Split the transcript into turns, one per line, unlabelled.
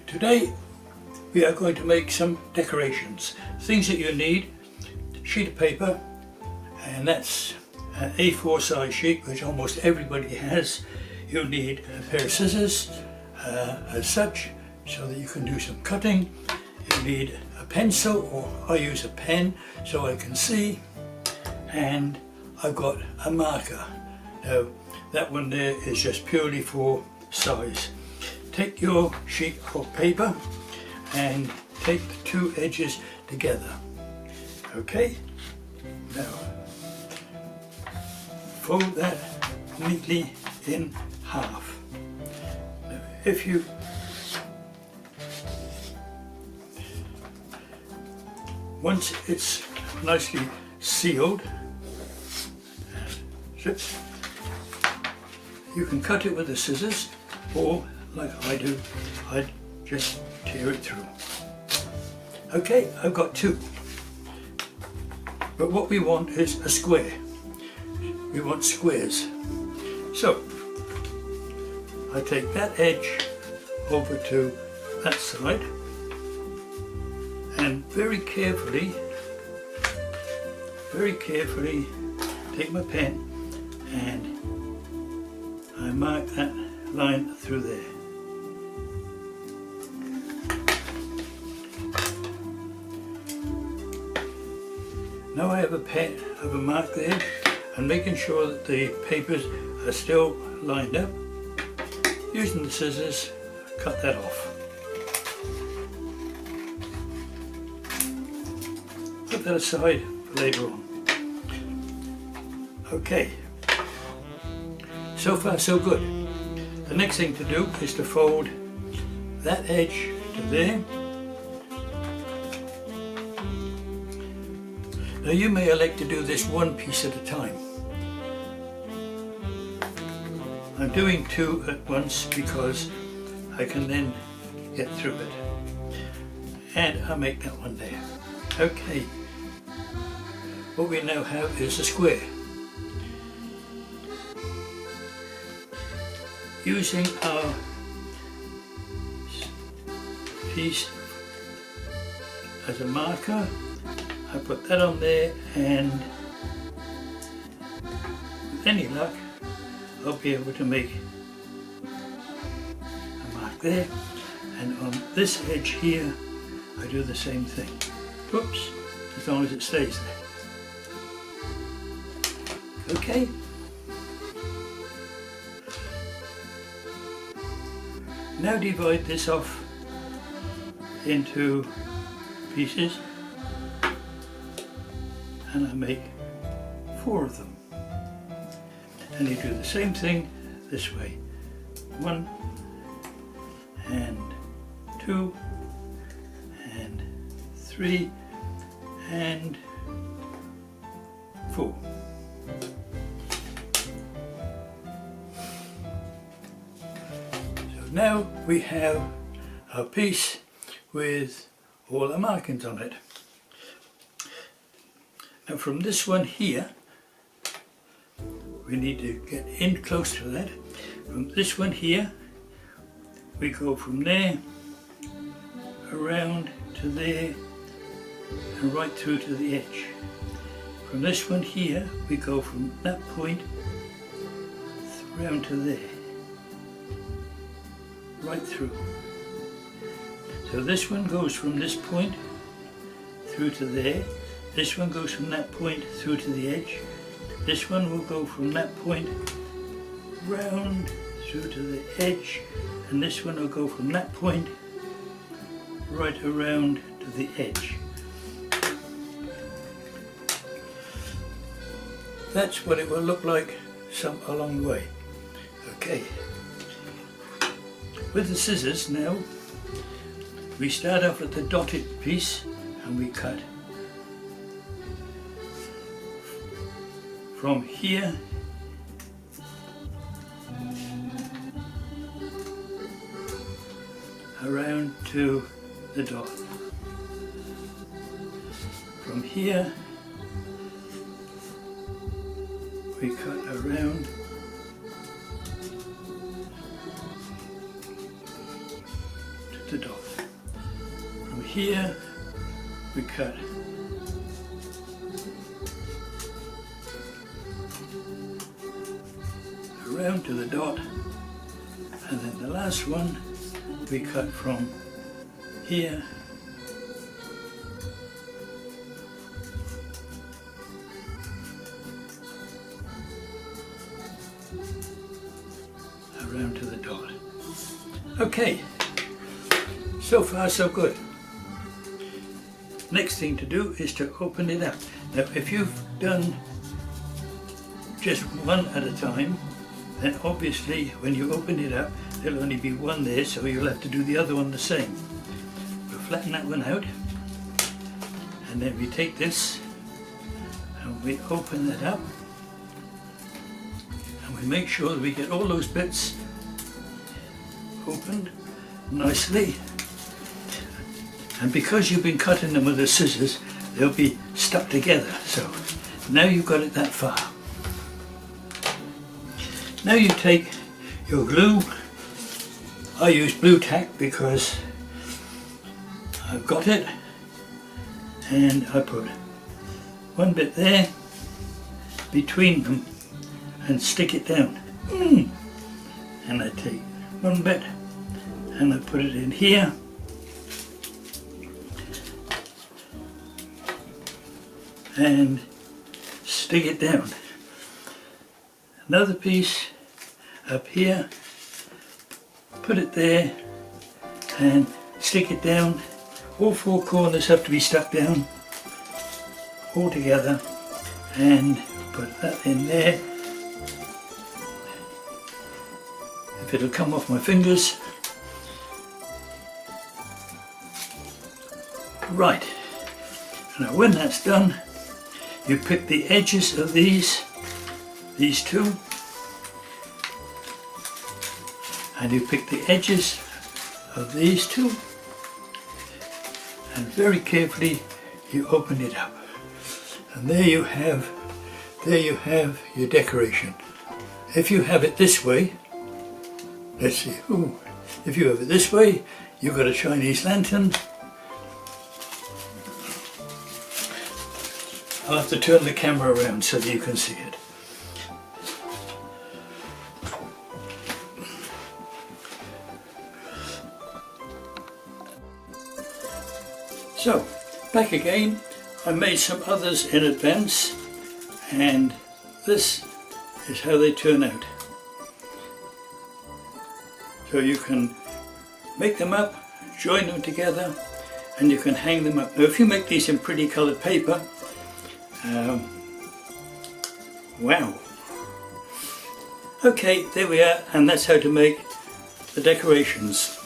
Today we are going to make some decorations. Things that you need: sheet of paper, and that's an A4 size sheet, which almost everybody has. You'll need a pair of scissors as such, so that you can do some cutting. You need a pencil, or I use a pen so I can see, and I've got a marker. Now that one there is just purely for size. Take your sheet of paper and take the two edges together. Okay, now fold that neatly in half. Now, if you once it's nicely sealed, you can cut it with the scissors, or like I do, I'd just tear it through. Okay, I've got two. But what we want is a square. We want squares. So, I take that edge over to that side, and very carefully take my pen and I mark that line through there. Now I have a mark there, and making sure that the papers are still lined up. Using the scissors, cut that off. Put that aside for later on. Okay, so far so good. The next thing to do is to fold that edge to there. Now you may elect to do this one piece at a time. I'm doing two at once because I can then get through it. And I'll make that one there. Okay, what we now have is a square. Using our piece as a marker, I put that on there, and with any luck I'll be able to make a mark there, and on this edge here I do the same thing. Whoops, as long as it stays there. Okay. Now divide this off into pieces, and I make 4 of them. And you do the same thing this way. 1 and 2 and 3 and 4. Now we have a piece with all the markings on it. Now from this one here, we need to get in close to that. From this one here, we go from there, around to there, and right through to the edge. From this one here, we go from that point, around to there. Right through. So this one goes from this point through to there. This one goes from that point through to the edge. This one will go from that point round through to the edge, and this one will go from that point right around to the edge. That's what it will look like along the way. Okay. With the scissors now, we start off at the dotted piece and we cut from here around to the dot. From here we cut around to the dot. here we cut around to the dot, and then the last one we cut from here around to the dot. Okay, so far so good. Next thing to do is to open it up. Now if you've done just one at a time, then obviously when you open it up there'll only be one there, so you'll have to do the other one the same. We'll flatten that one out, and then we take this and we open that up, and we make sure that we get all those bits opened nicely. And because you've been cutting them with the scissors, they'll be stuck together. So now you've got it that far. Now you take your glue. I use Blue Tack because I've got it, and I put one bit there between them and stick it down. And I take one bit and I put it in here. And stick it down. Another piece up here, put it there and stick it down. All four corners have to be stuck down all together, and put that in there. If it'll come off my fingers. Right, now when that's done, you pick the edges of these two, and you pick the edges of these two, and very carefully you open it up, and there you have your decoration. If you have it this way, let's see, if you have it this way, you've got a Chinese lantern. I'll have to turn the camera around so that you can see it. So, back again. I made some others in advance, and this is how they turn out. So you can make them up, join them together, and you can hang them up. Now if you make these in pretty coloured paper, wow. Okay, there we are, and that's how to make the decorations.